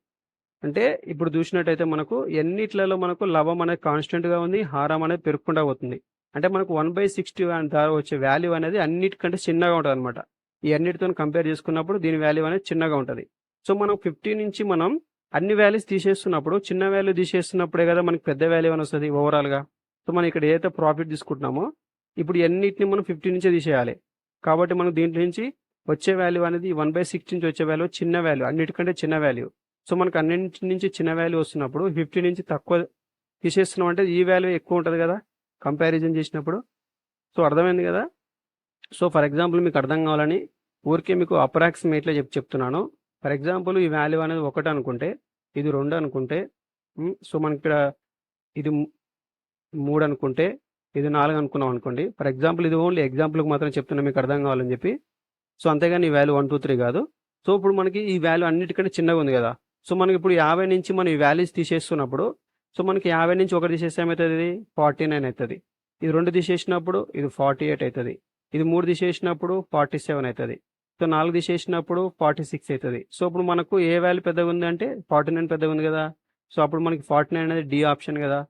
A: అంటే ఇప్పుడు చూసినట్టయితే మనకు ఎన్నిట్లలో మనకు లవం అనేది కాన్స్టెంట్గా ఉంది, హారం అనేది పెరుగుకుంటా పోతుంది. అంటే మనకు 1/60 ద్వారా వచ్చే వాల్యూ అనేది అన్నిటికంటే చిన్నగా ఉంటుంది అనమాట. ఈ అన్నిటితో కంపేర్ చేసుకున్నప్పుడు దీని వాల్యూ అనేది చిన్నగా ఉంటుంది. సో మనం 50 నుంచి మనం అన్ని వాల్యూస్ తీసేస్తున్నప్పుడు చిన్న వాల్యూ తీసేస్తున్నప్పుడే కదా మనకి పెద్ద వాల్యూ అని వస్తుంది ఓవరాల్గా. సో మనం ఇక్కడ ఏదైతే ప్రాఫిట్ తీసుకుంటున్నామో ఇప్పుడు అన్నిటిని మనం 50 నుంచే తీసేయాలి. కాబట్టి మనం దీంట్లో నుంచి వచ్చే వాల్యూ అనేది 1/60 నుంచి వచ్చే వాల్యూ చిన్న వాల్యూ, అన్నిటికంటే చిన్న వాల్యూ. సో మనకు అన్నింటి నుంచి చిన్న వాల్యూ వస్తున్నప్పుడు 50 నుంచి తక్కువ తీసేస్తున్నాం అంటే ఈ వాల్యూ ఎక్కువ ఉంటుంది కదా కంపారిజన్ చేసినప్పుడు. సో అర్థమైంది కదా. సో ఫర్ ఎగ్జాంపుల్ మీకు అర్థం కావాలని ఊరికే మీకు అప్రాక్సిమేట్లీ చెప్తున్నాను. ఫర్ ఎగ్జాంపుల్ ఈ వాల్యూ అనేది 1 అనుకుంటే, ఇది 2 అనుకుంటే, సో మనకి ఇక్కడ ఇది 3 అనుకుంటే, ఇది 4 అనుకున్నాం అనుకోండి. ఫర్ ఎగ్జాంపుల్ ఇది ఓన్లీ ఎగ్జాంపుల్కి మాత్రం చెప్తున్నా మీకు అర్థం కావాలని చెప్పి. సో అంతేగాని ఈ వాల్యూ 1, 2, 3 కాదు. సో ఇప్పుడు మనకి ఈ వాల్యూ అన్నిటికంటే చిన్నగా ఉంది కదా. సో మనకి ఇప్పుడు 50 నుంచి మనం ఈ వాల్యూస్ తీసేస్తున్నప్పుడు సో మనకి 50 నుంచి 1 తీసేస్తే ఏమవుతుంది? ఇది 49 అవుతుంది. ఇది 2 తీసేసినప్పుడు ఇది 48 అవుతుంది. ఇది 3 తీసేసినప్పుడు 47 అవుతుంది. సో 4 తీసేసినప్పుడు 46 అవుతుంది. సో ఇప్పుడు మనకు ఏ వాల్యూ పెద్దగా ఉంది అంటే 49 పెద్దగా ఉంది కదా. సో అప్పుడు మనకి 49 అనేది డి ఆప్షన్ కదా.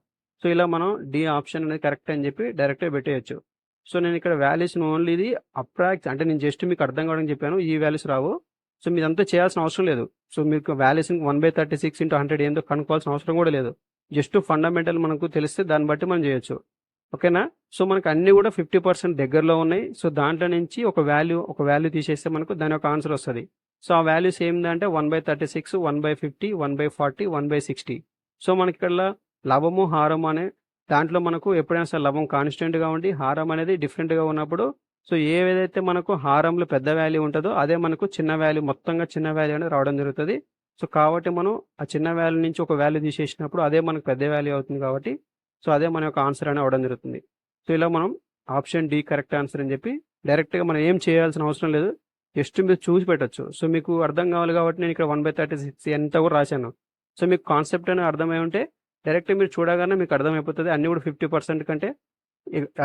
A: సో ఇలా మనం డి ఆప్షన్ అనేది కరెక్ట్ అని చెప్పి డైరెక్ట్గా పెట్టేయచ్చు. సో నేను ఇక్కడ వాల్యూస్ని ఓన్లీ ఇది అప్రాక్స్ అంటే నేను జస్ట్ మీకు అర్థం కావడానికి చెప్పాను. ఈ వాల్యూస్ రావు. సో మీరంతా చేయాల్సిన అవసరం లేదు. సో మీకు వాల్యూస్ 1/36 × 100 ఏందో కనుక్కోవాల్సిన అవసరం కూడా లేదు. జస్ట్ ఫండమెంటల్ మనకు తెలిస్తే దాన్ని బట్టి మనం చేయొచ్చు. ఓకేనా. సో మనకు అన్నీ కూడా 50% దగ్గరలో ఉన్నాయి. సో దాంట్లో నుంచి ఒక వాల్యూ తీసేస్తే మనకు దాని యొక్క ఆన్సర్ వస్తుంది. సో ఆ వాల్యూస్ ఏంటంటే 1/36, 1/50, 1/40, 1/60. సో మనకి ఇక్కడ లవము హారం అనే దాంట్లో మనకు ఎప్పుడైనా సరే లవం కాన్స్టెంట్గా ఉండి హారం అనేది డిఫరెంట్గా ఉన్నప్పుడు సో ఏదైతే మనకు హారంలో పెద్ద వాల్యూ ఉంటుందో అదే మనకు చిన్న వాల్యూ, మొత్తంగా చిన్న వాల్యూ అనేది రావడం జరుగుతుంది. సో కాబట్టి మనం ఆ చిన్న వాల్యూ నుంచి ఒక వాల్యూ తీసేసినప్పుడు అదే మనకు పెద్ద వాల్యూ అవుతుంది కాబట్టి సో అదే మన యొక్క ఆన్సర్ అని అవ్వడం జరుగుతుంది. సో ఇలా మనం ఆప్షన్ డి కరెక్ట్ ఆన్సర్ అని చెప్పి డైరెక్ట్గా మనం ఏం చేయాల్సిన అవసరం లేదు, జస్ట్ మీరు చూసి పెట్టచ్చు. సో మీకు అర్థం కావాలి కాబట్టి నేను ఇక్కడ 1/36 ఎంత కూడా రాశాను. సో మీకు కాన్సెప్ట్ అనేది అర్థమై ఉంటే డైరెక్ట్ మీరు చూడగానే మీకు అర్థమైపోతుంది. అన్నీ కూడా 50% కంటే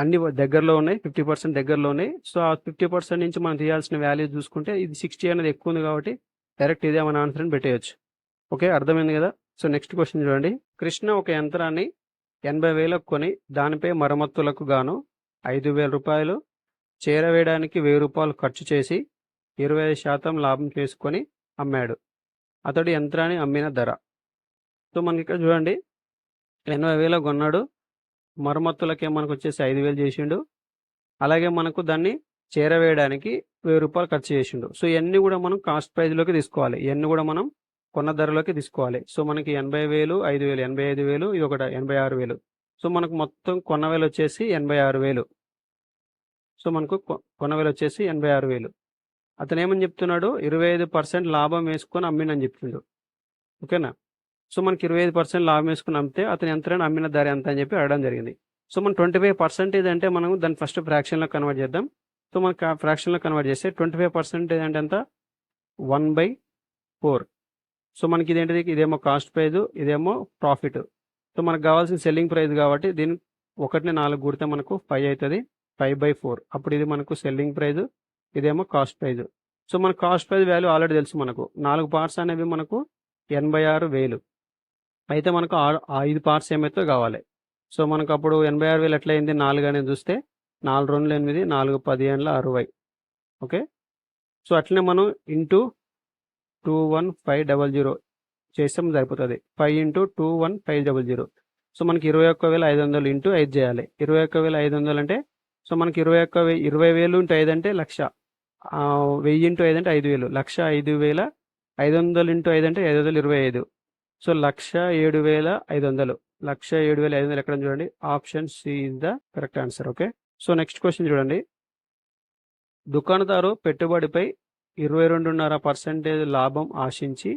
A: అన్ని దగ్గరలో ఉన్నాయి, 50% దగ్గరలో ఉన్నాయి. సో ఆ 50% నుంచి మనం తీయాల్సిన వాల్యూ చూసుకుంటే ఇది 60 అనేది ఎక్కువ ఉంది కాబట్టి డైరెక్ట్ ఇదే మన ఆన్సర్ అని పెట్టేయచ్చు. ఓకే, అర్థమైంది కదా. సో నెక్స్ట్ క్వశ్చన్ చూడండి. కృష్ణ ఒక యంత్రాన్ని 80,000కు కొని దానిపై మరమ్మతులకు గాను 5,000 రూపాయలు, చేరవేయడానికి 1,000 రూపాయలు ఖర్చు చేసి 25% లాభం చేసుకొని అమ్మాడు. అతడు యంత్రాన్ని అమ్మిన ధర. సో మనకి ఇక్కడ చూడండి 80,000 కొన్నాడు, మరమ్మతులకే మనకు వచ్చేసి 5,000 చేసిండు, అలాగే మనకు దాన్ని చేరవేయడానికి 1,000 రూపాయలు ఖర్చు చేసిండు. సో ఇవన్నీ కూడా మనం కాస్ట్ ప్రైజ్లోకి తీసుకోవాలి, ఇవన్నీ కూడా మనం కొన్న ధరలోకి తీసుకోవాలి. సో మనకి 80,000, 5,000, 85,000, ఇది ఒకటి 86,000. సో మనకు మొత్తం కొన్న వేలు వచ్చేసి 86,000. సో మనకు కొన్న వేలు వచ్చేసి 86,000. అతను ఏమని చెప్తున్నాడు, 25% లాభం వేసుకొని అమ్మినని చెప్పిండు. ఓకేనా. సో మనకి 25% లాభం వేసుకుని అమ్మితే అతను ఎంతైనా అమ్మిన ధర ఎంత అని చెప్పి అడగడం జరిగింది. సో మనం 25% అంటే మనం దాన్ని ఫస్ట్ ఫ్రాక్షన్లో కన్వర్ట్ చేద్దాం. సో మనకి ఆ ఫ్రాక్షన్లో కన్వర్ట్ చేస్తే 25% అంటే ఎంత, 1/4. సో మనకి ఇదేంటిది, ఇదేమో కాస్ట్ ప్రైజ్, ఇదేమో ప్రాఫిట్. సో మనకు కావాల్సిన సెల్లింగ్ ప్రైస్ కాబట్టి దీన్ని 1ని 4 కూడితే మనకు 5 అవుతుంది, 5/4. అప్పుడు ఇది మనకు సెల్లింగ్ ప్రైజ్, ఇదేమో కాస్ట్ ప్రైజ్. సో మన కాస్ట్ ప్రైజ్ వాల్యూ ఆల్రెడీ తెలుసు మనకు. 4 పార్ట్స్ అనేవి మనకు 86,000. అయితే మనకు 5 పార్ట్స్ ఏమైతే కావాలి. సో మనకు అప్పుడు 86,000 ఎట్లయింది, 4 అనేది చూస్తే 4 2 8, 4 10 60. ఓకే. సో అట్లనే మనం ఇంటూ 21500 చేస్తే సరిపోతుంది. 5 × 21500. సో మనకి 21,500 ఇంటూ 5 చేయాలి. 21,500 అంటే సో మనకి 20,000 × 5 అంటే 1,00,000. 1000 × 5 అంటే 5,000. 1,05,500 × 5 అంటే 5,025. సో 1,07,500. 1,07,500 ఎక్కడ చూడండి, option C is the correct answer. Okay. So next question చూడండి. దుకాణదారు పెట్టుబడిపై 22.5% లాభం ఆశించి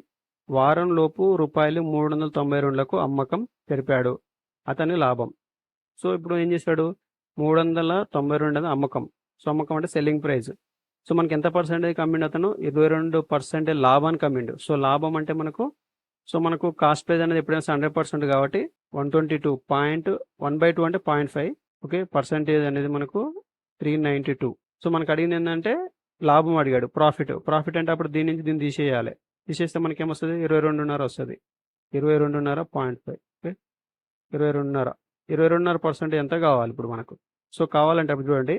A: వారం లోపు రూపాయలు 392లకు అమ్మకం జరిపాడు. అతని లాభం. సో ఇప్పుడు ఏం చేశాడు, 392 అమ్మకం. సో అమ్మకం అంటే సెల్లింగ్ ప్రైస్. సో మనకి ఎంత పర్సెంటేజ్ కమ్మిండు, అతను 22% లాభానికి కమ్మిండు. సో లాభం అంటే మనకు కాస్ట్ ప్రైస్ అనేది ఎప్పుడైనా 100% కాబట్టి 122.1/2 అంటే 0.5. ఓకే. పర్సెంటేజ్ అనేది మనకు 392. సో మనకు అడిగింది ఏంటంటే లాభం అడిగాడు, ప్రాఫిట్ అంటే అప్పుడు దీని నుంచి దీన్ని తీసేయాలి. తీసేస్తే మనకి ఏమొస్తుంది, 22.5 వస్తుంది. 22.5 ఓకే. 22.5 ఎంత కావాలి ఇప్పుడు మనకు. సో కావాలంటే అప్పుడు చూడండి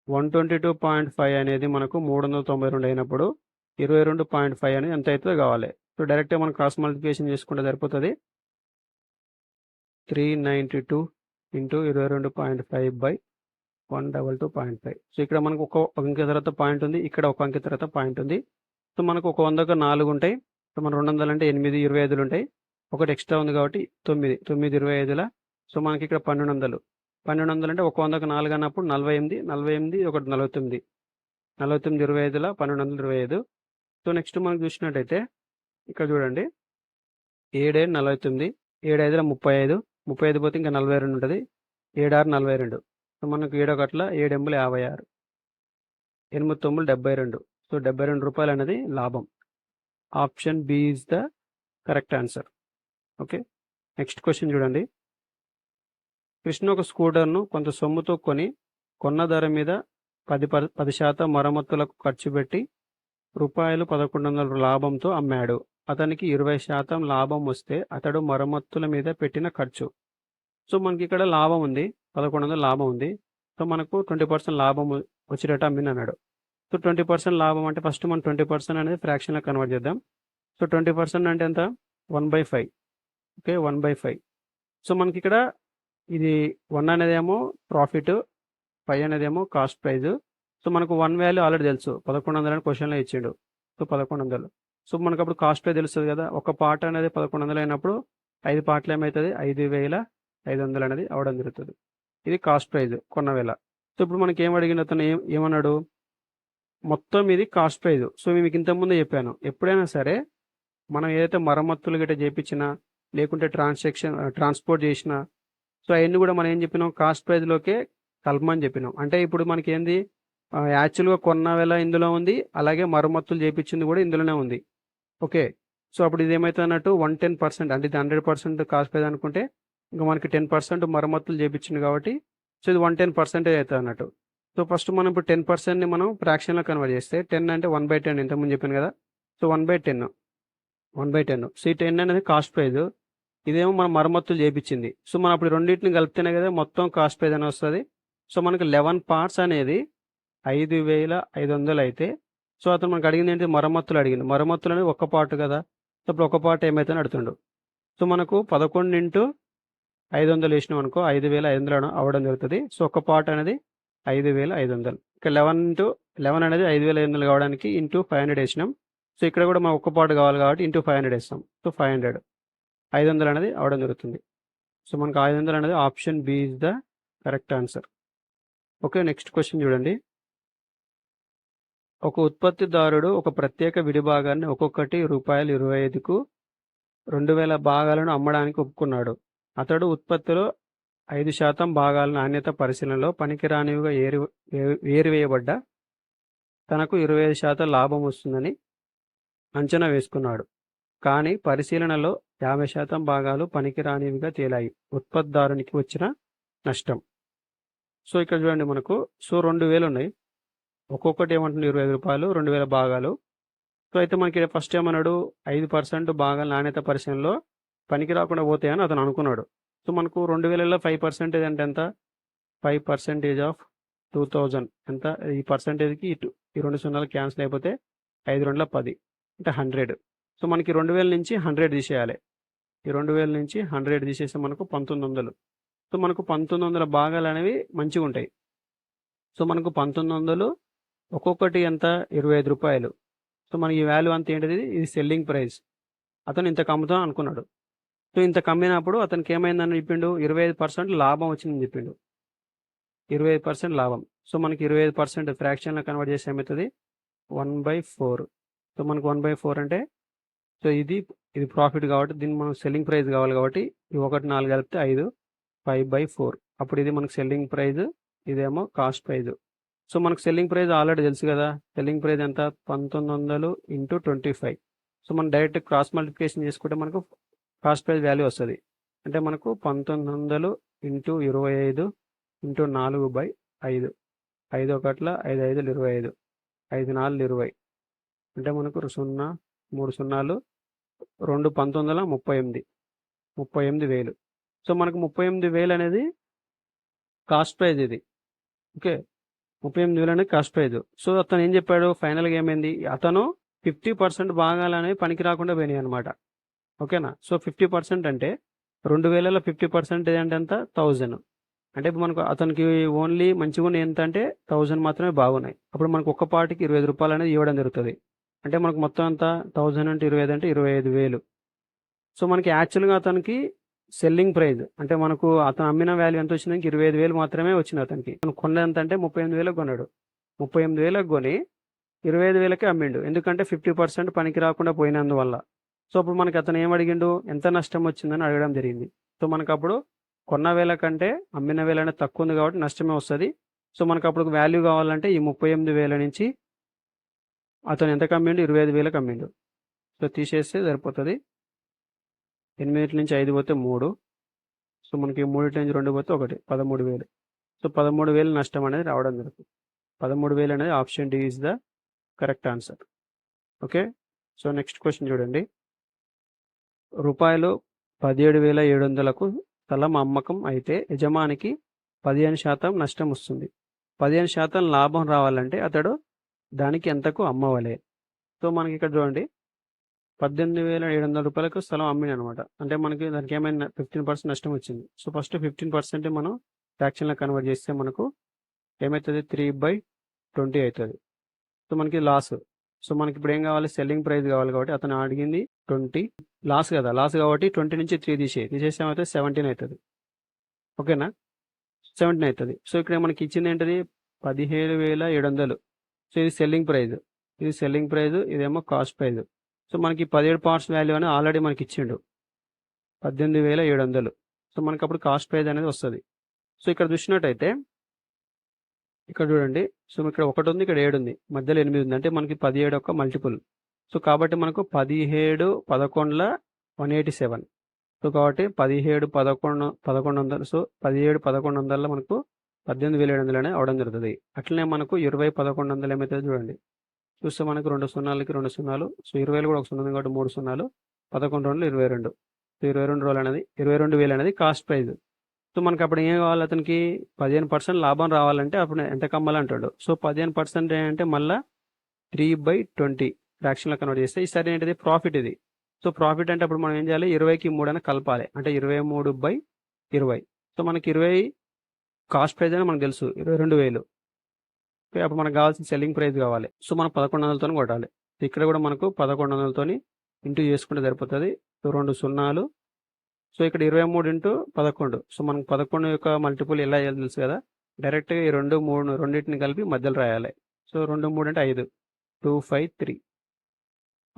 A: 122.5 అనేది మనకు 392 అయినప్పుడు 22.5 అనేది ఎంత అవుతుందో కావాలి. సో డైరెక్ట్గా మనం క్రాస్ మల్టిప్లికేషన్ చేసుకుంటే సరిపోతుంది. 392 × 22.5/122.5. సో ఇక్కడ మనకు ఒక అంకె తర్వాత పాయింట్ ఉంది, ఇక్కడ ఒక అంకె తర్వాత పాయింట్ ఉంది. సో మనకు ఒక 100కు 4 ఉంటాయి. సో మన 200 అంటే 8 25 ఉంటాయి. ఒకటి ఎక్స్ట్రా ఉంది కాబట్టి 9 25. సో మనకి ఇక్కడ 1200 అంటే ఒక 100కు 4 అన్నప్పుడు 48 ఒకటి 49 25 1225. సో నెక్స్ట్ మనకు చూసినట్టయితే ఇక్కడ చూడండి 7 49, 7 35, 35 పోతే ఇంకా 42 ఉంటుంది, 7 42. సో మనకు 7 1 7 56, 8 9 72. సో 72 రూపాయలు అనేది లాభం. Option B is the correct answer. Okay. Next question చూడండి. కృష్ణ ఒక స్కూటర్ను కొంత సొమ్ముతో కొన్న ధర మీద 10% మరమ్మతులకు ఖర్చు పెట్టి రూపాయలు 1,100 లాభంతో అమ్మాడు. అతనికి 20% లాభం వస్తే అతడు మరమ్మతుల మీద పెట్టిన ఖర్చు. సో మనకి ఇక్కడ లాభం ఉంది, 1,100 లాభం ఉంది. సో మనకు 20% లాభం వచ్చేటట్టు అమ్మినన్నాడు. సో 20% లాభం అంటే ఫస్ట్ మనం 20% అనేది ఫ్రాక్షన్లో కన్వర్ట్ చేద్దాం. సో 20% అంటే ఎంత, 1/5. ఓకే, 1/5. సో మనకి ఇక్కడ ఇది 1 అనేదేమో ప్రాఫిట్, 5 అనేదేమో కాస్ట్ ప్రైజ్. సో మనకు 1 వాల్యూ ఆల్రెడీ తెలుసు, 1,100 అని క్వశ్చన్లో ఇచ్చిండు. సో 1,100. సో మనకు అప్పుడు కాస్ట్ ప్రైజ్ తెలుస్తుంది కదా. ఒక పార్ట్ అనేది 1,100 అయినప్పుడు 5 పార్ట్లు ఏమవుతుంది, 5,500 అనేది అవడం జరుగుతుంది. ఇది కాస్ట్ ప్రైజ్ కొన్న వేళ. సో ఇప్పుడు మనకి ఏం అడిగిండు అతను ఏమన్నాడు, మొత్తం ఇది కాస్ట్ ప్రైజ్. సో మీకు ఇంతకుముందే చెప్పాను, ఎప్పుడైనా సరే మనం ఏదైతే మరమ్మతులు గట్రా చేపించినా, లేకుంటే ట్రాన్స్పోర్ట్ చేసినా, సో అవన్నీ కూడా మనం ఏం చెప్పినాం, కాస్ట్ ప్రైజ్లోకే కలపమని చెప్పినాం. అంటే ఇప్పుడు మనకి ఏంది, యాక్చువల్గా కొన్న వేళ ఇందులో ఉంది, అలాగే మరమ్మతులు చేపించింది కూడా ఇందులోనే ఉంది. ఓకే, సో అప్పుడు ఇది ఏమవుతుంది అన్నట్టు 110%, అంటే ఇది 100% కాస్ట్ ప్రైజ్ అనుకుంటే ఇంకా మనకి 10% మరమ్మతులు చేపించింది కాబట్టి సో ఇది 110% అవుతుంది అన్నట్టు. సో ఫస్ట్ మనం ఇప్పుడు 10%ని మనం ఫ్రాక్షన్లో కన్వర్ట్ చేస్తే 10 అంటే 1/10 ఇంతకుముందు చెప్పాను కదా. సో 1/10. సో ఈ 10 అనేది కాస్ట్ ప్రైజ్, ఇదేమో మనం మరమ్మతులు చేపించింది. సో మనం అప్పుడు రెండింటిని కలిపితేనే కదా మొత్తం కాస్ట్ ప్రైజ్ అని వస్తుంది. సో మనకి 11 పార్ట్స్ అనేది 5,500 అయితే, సో అతను మనకు అడిగింది ఏంటి, మరమ్మతులు అడిగింది. మరమ్మతులు అనేది ఒక్క పార్ట్ కదా, సో ఇప్పుడు ఒక పార్ట్ ఏమైతే అడుగుతుండు. సో మనకు 11 ఇంటూ 500 వేసినాం అనుకో 5,500 అవ్వడం జరుగుతుంది. సో ఒక పార్ట్ అనేది 5,500. ఇక 11 అనేది 5,500 కావడానికి ఇంటూ 500 వేసినాం. సో ఇక్కడ కూడా మనం ఒక్క పార్ట్ కావాలి కాబట్టి ఇంటూ 500 వేస్తాం. సో 500 అనేది అవడం జరుగుతుంది. సో మనకు 500 అనేది option B is the correct answer. Okay, next question చూడండి. ఒక ఉత్పత్తిదారుడు ఒక ప్రత్యేక విడిభాగాన్ని ఒక్కొక్కటి ₹25కు 2,000 భాగాలను అమ్మడానికి ఒప్పుకున్నాడు. అతడు ఉత్పత్తిలో 5% భాగాల నాణ్యత పరిశీలనలో పనికిరానివిగా ఏరివేయబడ్డ తనకు 25% లాభం వస్తుందని అంచనా వేసుకున్నాడు. కానీ పరిశీలనలో 50% భాగాలు పనికిరానివిగా తేలాయి. ఉత్పత్తిదారునికి వచ్చిన నష్టం. సో ఇక్కడ చూడండి మనకు, సో 2,000 ఉన్నాయి, ఒక్కొక్కటి ఏమంటుంది ₹25, 2,000 భాగాలు. సో అయితే మనకి ఫస్ట్ ఏమన్నాడు, 5% భాగాల నాణ్యత పరిశీలనలో పనికి రాకుండా పోతాయని అతను అనుకున్నాడు. సో మనకు 2,000లో 5% అంటే ఎంత, 5% ఆఫ్ 2,000 ఎంత, ఈ పర్సెంటేజ్కి ఈ 2 సున్నాలు క్యాన్సిల్ అయిపోతే 5 2 10 అంటే 100. సో మనకి 2,000 నుంచి 100 తీసేయాలి. ఈ 2,000 నుంచి 100 తీసేస్తే మనకు 1,900. సో మనకు 1,900 భాగాలు అనేవి మంచిగా ఉంటాయి. సో మనకు 1,900 ఒక్కొక్కటి ఎంత, ₹25. సో మనకి ఈ వాల్యూ అంత ఏంటిది, ఇది సెల్లింగ్ ప్రైస్. అతను ఇంత కమ్ముతాం అనుకున్నాడు. సో ఇంత కమ్మినప్పుడు అతనికి ఏమైందని చెప్పిండు, 25% లాభం వచ్చిందని చెప్పిండు. 25% లాభం. సో మనకి 25% ఫ్రాక్షన్లో కన్వర్ట్ చేస్తే ఏమవుతుంది, 1/4. సో మనకు 1/4 అంటే, సో ఇది ప్రాఫిట్ కాబట్టి దీన్ని మనం సెల్లింగ్ ప్రైస్ కావాలి కాబట్టి ఈ 1 4 కలిపితే 5, 5/4. అప్పుడు ఇది మనకు సెల్లింగ్ ప్రైస్, ఇదేమో కాస్ట్ ప్రైజ్. సో మనకు సెల్లింగ్ ప్రైస్ ఆల్రెడీ తెలుసు కదా, సెల్లింగ్ ప్రైస్ ఎంత, 1,900 ఇంటూ 25. సో మనం డైరెక్ట్ క్రాస్ మల్టిప్లికేషన్ చేసుకుంటే మనకు కాస్ట్ ప్రైస్ వాల్యూ వస్తుంది. అంటే మనకు 1,900 ఇంటూ 25 ఇంటూ 4/5. 5 1 5 5 25, 5 4 20, అంటే మనకు 0 3 సున్నాలు 2 1938, 38,000. సో మనకు 38,000 అనేది కాస్ట్ ప్రైజ్ ఇది. ఓకే, 38,000 అనేది కాస్ట్ ప్రైజ్. సో అతను ఏం చెప్పాడు, ఫైనల్గా ఏమైంది, అతను 50% భాగాలు అనేవి పనికి రాకుండా పోయినాయి అనమాట. ఓకేనా. సో 50% అంటే 2,000లో 50% అంటే ఎంత, 1,000. అంటే ఇప్పుడు మనకు అతనికి ఓన్లీ మంచిగా ఉన్నాయి ఎంత అంటే 1,000 మాత్రమే బాగున్నాయి. అప్పుడు మనకు ఒక్క పార్టీకి ₹20 అనేది ఇవ్వడం జరుగుతుంది. అంటే మనకు మొత్తం అంతా 1,000 అంటే 25 అంటే 25,000. సో మనకి యాక్చువల్గా అతనికి సెల్లింగ్ ప్రైస్ అంటే మనకు అతను అమ్మిన వాల్యూ ఎంత వచ్చిందంటే 25,000 మాత్రమే వచ్చింది అతనికి. అతను కొన్నది అంటే 38,000 కొన్నాడు. 38,000 కొని 25,000కే అమ్మిండు. ఎందుకంటే 50% పనికి రాకుండా పోయినందువల్ల. సో అప్పుడు మనకి అతను ఏం అడిగిండు, ఎంత నష్టం వచ్చిందని అడగడం జరిగింది. సో మనకు అప్పుడు కొన్న వేల కంటే అమ్మిన వేల అనేది తక్కువ ఉంది కాబట్టి నష్టమే వస్తుంది. సో మనకు అప్పుడు వాల్యూ కావాలంటే ఈ 38,000 నుంచి అతను ఎంతకు అమ్మిండు, 25,000కి అమ్మిండు. సో తీసేస్తే సరిపోతుంది. 8 నుంచి 5 పోతే 3. సో మనకి 3 నుంచి 2 పోతే 1, 13,000. సో 13,000 నష్టం అనేది రావడం జరుగుతుంది. 13,000 అనేది option D is the correct answer. Okay, so next question చూడండి. ₹17,700కు స్థలం అమ్మకం అయితే యజమానికి 15% నష్టం వస్తుంది. 15% లాభం రావాలంటే అతడు దానికి ఎంతకు అమ్మవలే. సో మనకి ఇక్కడ చూడండి, ₹18,700కు స్థలం అమ్మిండు అనమాట. అంటే మనకి దానికి ఏమైనా 15% నష్టం వచ్చింది. సో ఫస్ట్ 15% మనం ఫ్రాక్షన్లో కన్వర్ట్ చేస్తే మనకు ఏమవుతుంది, 3/20 అవుతుంది. సో మనకి లాస్. సో మనకి ఇప్పుడు ఏం కావాలి, సెల్లింగ్ ప్రైస్ కావాలి కాబట్టి అతను అడిగింది 20. లాస్ కదా, లాస్ కాబట్టి 20 నుంచి 3 తీసేస్తే ఏమవుతుంది, 17 అవుతుంది. ఓకేనా. 17 అవుతుంది. సో ఇక్కడ మనకి ఇచ్చింది ఏంటిది 17,700. సో ఇది సెల్లింగ్ ప్రైస్, ఇది సెల్లింగ్ ప్రైస్, ఇదేమో కాస్ట్ ప్రైస్. సో మనకి 17 పార్ట్స్ వాల్యూ అని ఆల్రెడీ మనకి ఇచ్చిండు 18,700. సో మనకి అప్పుడు కాస్ట్ ప్రైస్ అనేది వస్తుంది. సో ఇక్కడ చూసినట్టయితే ఇక్కడ చూడండి, సో ఇక్కడ 1 ఉంది, ఇక్కడ 7 ఉంది, మధ్యలో 8 ఉంది, అంటే మనకి 17 యొక్క మల్టిపుల్. సో కాబట్టి మనకు 17 11 187. సో కాబట్టి 17 11 1100. సో 17 1100 మనకు 18,700 అనేది అవడం జరుగుతుంది. అట్లనే మనకు 20 1100 ఏమవుతుంది చూడండి, చూస్తే మనకు 2 సున్నాలకి 2 సున్నాలు. సో 20 కూడా ఒక సున్నా ఉంది కాబట్టి 3 సున్నాలు, 11 2 22. సో 22 రోజులు అనేది 22,000 అనేది కాస్ట్ ప్రైస్. సో మనకి అప్పుడు ఏం కావాలి, అతనికి 15% లాభం రావాలంటే అప్పుడు ఎంత కమ్మాలంటాడు. సో 15% అంటే మళ్ళీ 3/20 ఫ్రాక్షన్లో కన్వర్ట్ చేస్తే ఈసారి ఏంటిది ప్రాఫిట్ ఇది. సో ప్రాఫిట్ అంటే అప్పుడు మనం ఏం చేయాలి, 20కి 3 అని కలపాలి, అంటే 23/20. సో మనకి 20 కాస్ట్ ప్రైస్ అని మనకు తెలుసు 22,000. అప్పుడు మనకు కావాల్సిన సెల్లింగ్ ప్రైస్ కావాలి. సో మనం 1100తో కొట్టాలి. ఇక్కడ కూడా మనకు 1100తో ఇంటూ చేసుకుంటే సరిపోతుంది. సో 2 సున్నాలు. సో ఇక్కడ 23 ఇంటూ 11. సో మనకు 11 యొక్క మల్టిపుల్ ఎలా వేయాలో తెలుసు కదా, డైరెక్ట్గా ఈ 2 3 రెండింటిని కలిపి మధ్యలో రాయాలి. సో 2 3 అంటే 5, 253.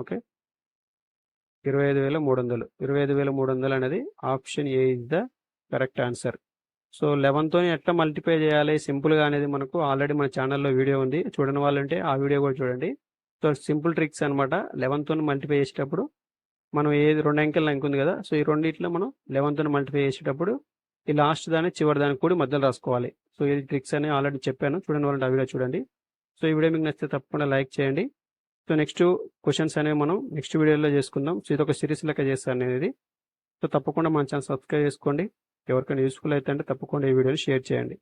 A: ఓకే, 25,300. 25,300 అనేది option A is the correct answer. So 11తో ఎట్లా మల్టిప్లై చేయాలి సింపుల్గా అనేది మనకు ఆల్రెడీ మన ఛానల్లో వీడియో ఉంది, చూడని వాళ్ళంటే ఆ వీడియో కూడా చూడండి. సో సింపుల్ ట్రిక్స్ అనమాట. 11తో మల్టిప్లై చేసేటప్పుడు మనం ఏది 2 అంకెల లంక్ ఉంది కదా, సో ఈ రెండిట్లో మనం 11తో మల్టిప్లై చేసేటప్పుడు ఈ లాస్ట్ దాన్ని చివరి దానికి కూడా మధ్యలో రాసుకోవాలి. సో ఈ ట్రిక్స్ అని ఆల్రెడీ చెప్పాను, చూడండి వాళ్ళంటే ఆ వీడియో చూడండి. సో ఈ వీడియో మీకు నచ్చితే తప్పకుండా లైక్ చేయండి. సో నెక్స్ట్ క్వశ్చన్స్ అనేవి మనం నెక్స్ట్ వీడియోలో చేసుకుందాం. సో ఇది ఒక సిరీస్ లెక్క చేస్తాను అనేది. సో తప్పకుండా మన ఛానల్ సబ్స్క్రైబ్ చేసుకోండి. ఎవరికైనా యూస్ఫుల్ అయితే అంటే తప్పకుండా ఈ వీడియోని షేర్ చేయండి.